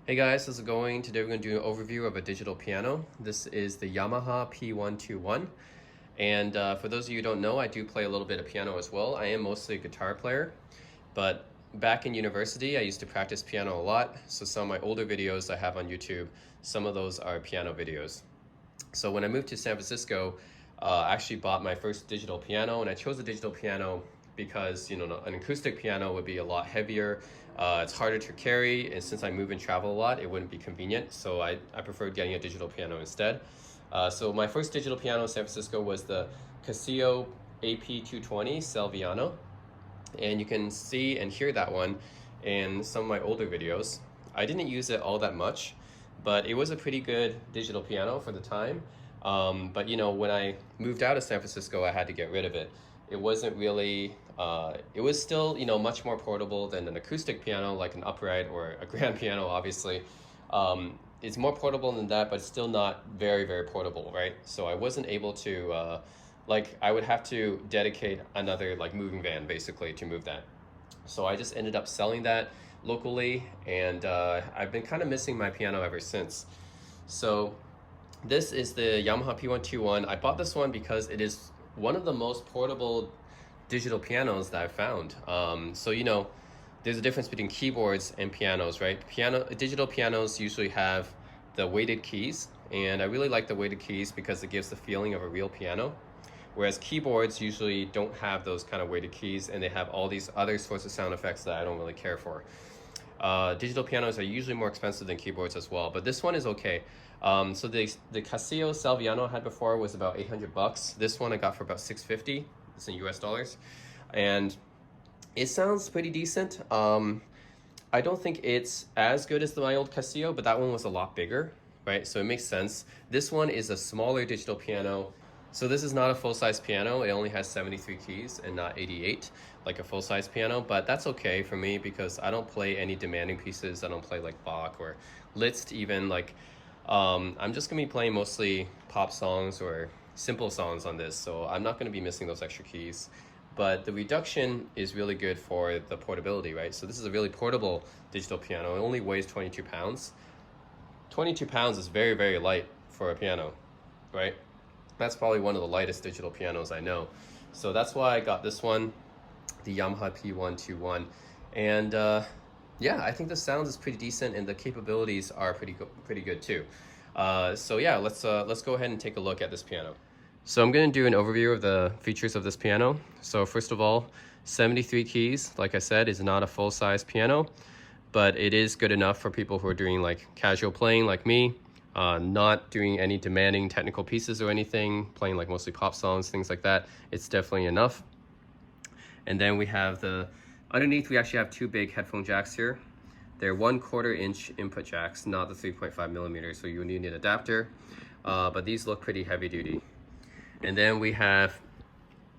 Hey guys, how's it going? Today we're going to do an overview of a digital piano. This is the Yamaha P121. And for those of you who don't know, I do play a little bit of piano as well. I am mostly a guitar player, but back in university, I used to practice piano a lot. So some of my older videos I have on YouTube, some of those are piano videos. So when I moved to San Francisco, I actually bought my first digital piano, and I chose a digital piano because an acoustic piano would be a lot heavier. It's harder to carry, and since I move and travel a lot, it wouldn't be convenient. So I preferred getting a digital piano instead. So my first digital piano in San Francisco was the Casio AP220 Salviano, and you can see and hear that one in some of my older videos. I didn't use it all that much, but it was a pretty good digital piano for the time. But when I moved out of San Francisco, I had to get rid of it. It wasn't really, it was still, much more portable than an acoustic piano, like an upright or a grand piano, obviously. It's more portable than that, but still not very, very portable, right? So I wasn't able to, I would have to dedicate another moving van basically to move that. So I just ended up selling that locally, and I've been kind of missing my piano ever since. So this is the Yamaha P121. I bought this one because it is one of the most portable digital pianos that I've found. There's a difference between keyboards and pianos, right? Digital pianos usually have the weighted keys, and I really like the weighted keys because it gives the feeling of a real piano. Whereas keyboards usually don't have those kind of weighted keys, and they have all these other sorts of sound effects that I don't really care for. Digital pianos are usually more expensive than keyboards as well, but this one is okay. So the Casio Salviano I had before was about 800 bucks. This one I got for about 650. It's in US dollars. And it sounds pretty decent. I don't think it's as good as my old Casio, but that one was a lot bigger, right? So it makes sense. This one is a smaller digital piano. So this is not a full-size piano. It only has 73 keys and not 88 like a full-size piano, but that's okay for me because I don't play any demanding pieces. I don't play like Bach or Liszt even. I'm just gonna be playing mostly pop songs or simple songs on this, so I'm not gonna be missing those extra keys. But the reduction is really good for the portability, right? So this is a really portable digital piano. It only weighs 22 pounds. 22 pounds is very, very light for a piano, right? That's probably one of the lightest digital pianos I know. So that's why I got this one, the Yamaha P121. And yeah, I think the sound is pretty decent and the capabilities are pretty good too. So yeah, let's go ahead and take a look at this piano. So I'm going to do an overview of the features of this piano. So first of all, 73 keys, like I said, is not a full-size piano, but it is good enough for people who are doing like casual playing like me, not doing any demanding technical pieces or anything, playing like mostly pop songs, things like that. It's definitely enough. And then we have underneath we actually have two big headphone jacks here. They're 1/4 inch input jacks, not the 3.5 millimeters, so you need an adapter. But these look pretty heavy duty. And then we have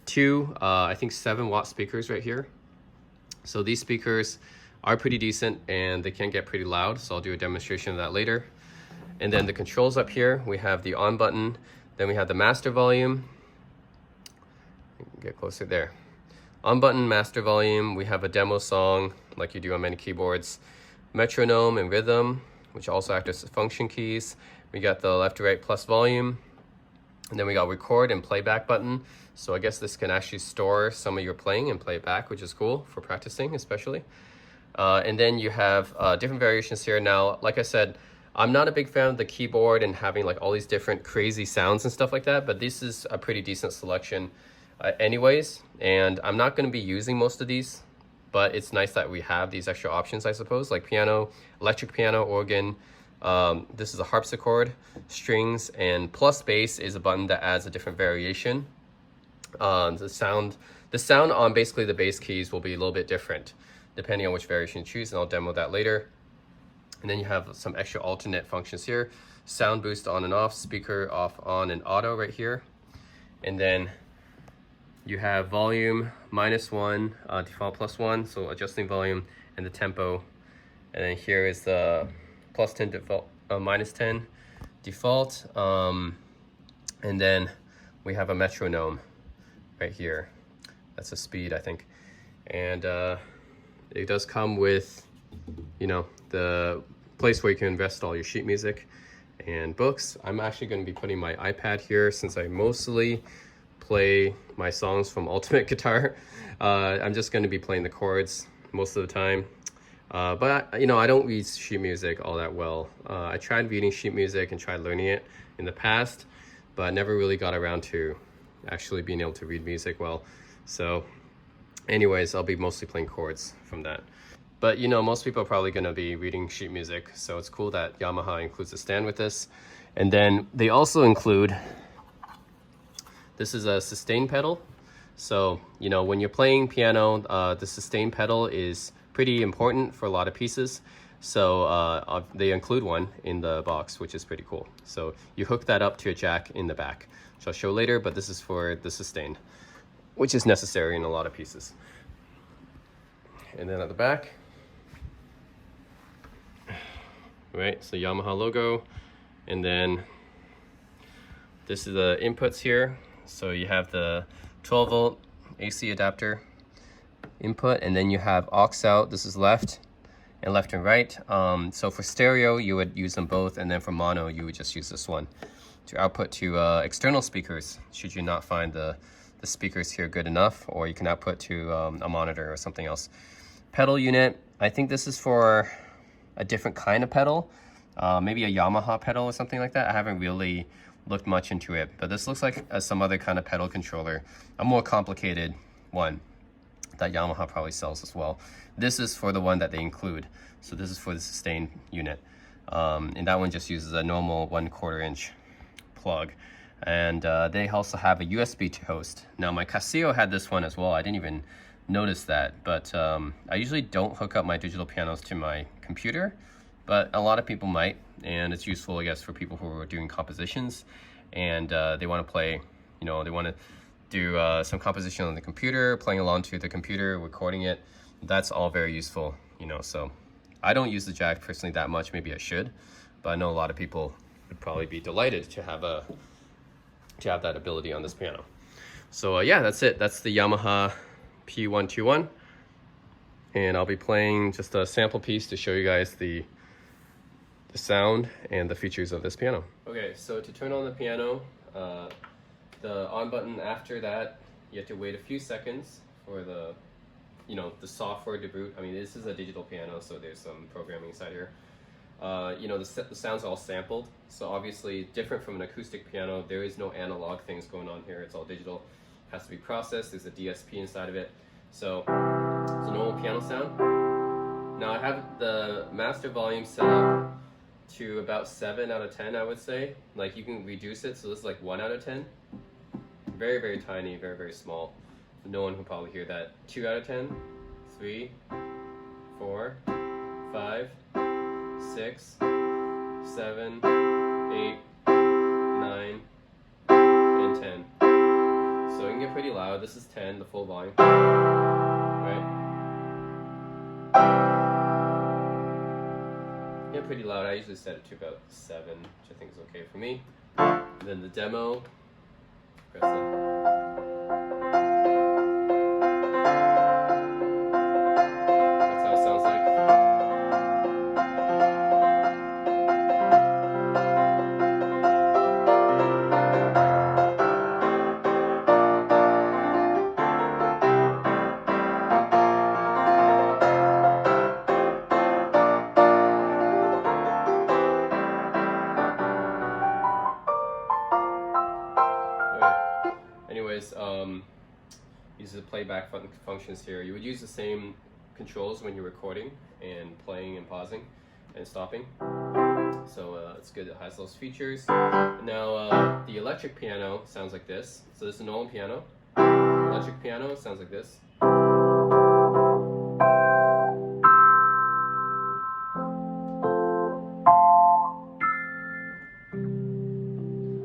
two, I think 7-watt speakers right here. So these speakers are pretty decent and they can get pretty loud, so I'll do a demonstration of that later. And then the controls up here, we have the on button, then we have the master volume. Get closer there. On button, master volume, we have a demo song like you do on many keyboards, metronome and rhythm, which also act as function keys. We got the left to right plus volume, and then we got record and playback button. So I guess this can actually store some of your playing and play it back, which is cool for practicing especially. And then you have different variations here. Now, like I said, I'm not a big fan of the keyboard and having like all these different crazy sounds and stuff like that, but this is a pretty decent selection anyways. And I'm not going to be using most of these, but it's nice that we have these extra options, I suppose, like piano, electric piano, organ. This is a harpsichord, strings, and plus bass is a button that adds a different variation. The sound on basically the bass keys will be a little bit different depending on which variation you choose, and I'll demo that later. And then you have some extra alternate functions here. Sound boost on and off, speaker off, on, and auto right here. And then you have volume -1, default +1, so adjusting volume, and the tempo. And then here is the +10 default, -10 default. And then we have a metronome right here. That's a speed, I think. And it does come with, the place where you can invest all your sheet music and books. I'm actually going to be putting my iPad here since I mostly play my songs from Ultimate Guitar. I'm just going to be playing the chords most of the time. But you know, I don't read sheet music all that well. I tried reading sheet music and tried learning it in the past, but I never really got around to actually being able to read music well. So anyways, I'll be mostly playing chords from that. But you know, most people are probably going to be reading sheet music, so it's cool that Yamaha includes a stand with this. And then they also include, this is a sustain pedal. So, you know, when you're playing piano, the sustain pedal is pretty important for a lot of pieces. So they include one in the box, which is pretty cool. So you hook that up to a jack in the back, which I'll show later, but this is for the sustain, which is necessary in a lot of pieces. And then at the back, right, so Yamaha logo. And then this is the inputs here. So you have the 12 volt AC adapter input, and then you have aux out. This is left and right. So for stereo, you would use them both, and then for mono, you would just use this one to output to external speakers, should you not find the speakers here good enough, or you can output to a monitor or something else. Pedal unit, I think this is for a different kind of pedal, maybe a Yamaha pedal or something like that. I haven't really looked much into it, but this looks like some other kind of pedal controller, a more complicated one that Yamaha probably sells as well. This is for the one that they include, so this is for the sustain unit, and that one just uses a normal 1/4 inch plug. And they also have a USB to host. Now my Casio had this one as well. I didn't even notice that, but I usually don't hook up my digital pianos to my computer, but a lot of people might, and it's useful, I guess, for people who are doing compositions and they want to play, you know, they want to do some composition on the computer, playing along to the computer, recording it. That's all very useful, you know. So I don't use the jack personally that much. Maybe I should, but I know a lot of people would probably be delighted to have that ability on this piano. So yeah, that's it. That's the Yamaha P121, and I'll be playing just a sample piece to show you guys the sound and the features of this piano. Okay, so to turn on the piano, the on button, after that you have to wait a few seconds for the software to boot. I mean, this is a digital piano, so there's some programming inside here. You know, the sound's all sampled, so obviously different from an acoustic piano. There is no analog things going on here. It's all digital. It has to be processed. There's a DSP inside of it. So it's a normal piano sound. Now I have the master volume set up to about 7 out of 10, I would say. Like, you can reduce it, so this is like 1 out of 10. Very, very tiny, very, very small. No one will probably hear that. 2 out of 10, 3, 4, 5, 6, 7, 8, 9, and 10. So it can get pretty loud. This is 10, the full volume. Right? Get pretty loud. I usually set it to about 7, which I think is okay for me. And then the demo. Press that. Anyways, these are the playback functions here. You would use the same controls when you're recording and playing and pausing and stopping. So it's good. It has those features. Now the electric piano sounds like this. So this is a normal piano. Electric piano sounds like this.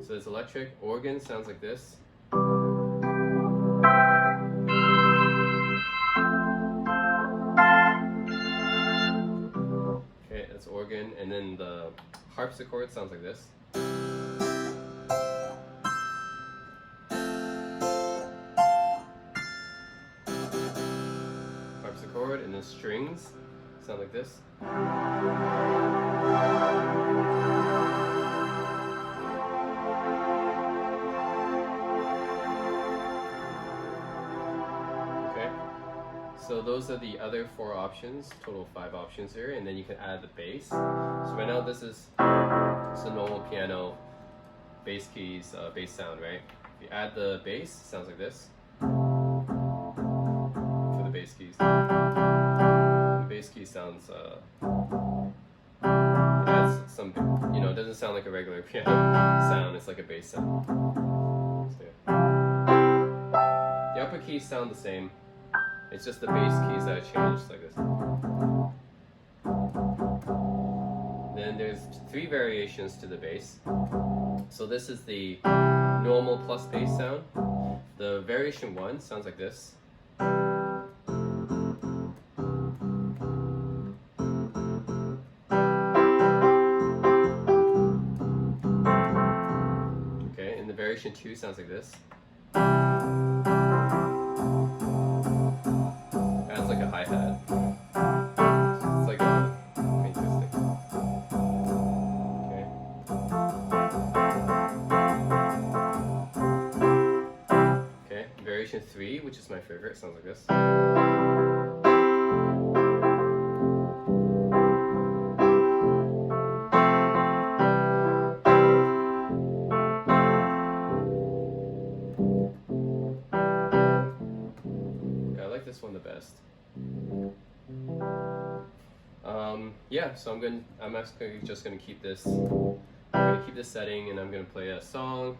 So this electric organ sounds like this. Okay, that's organ, and then the harpsichord sounds like this. Harpsichord, and then strings sound like this. So those are the other 4 options, total 5 options here, and then you can add the bass. So right now this is a normal piano bass keys, bass sound, right? If you add the bass, it sounds like this for the bass keys. The bass key sounds, it adds some, it doesn't sound like a regular piano sound, it's like a bass sound. So, the upper keys sound the same. It's just the bass keys that changed, like this. Then there's 3 variations to the bass. So this is the normal plus bass sound. The variation 1 sounds like this. Okay, and the variation 2 sounds like this. Adds like a hi-hat. It's like a interesting. Okay. Okay, variation 3, which is my favorite, sounds like this. I like this one the best. Yeah, so I'm actually just gonna keep this. I'm gonna keep this setting, and I'm gonna play a song.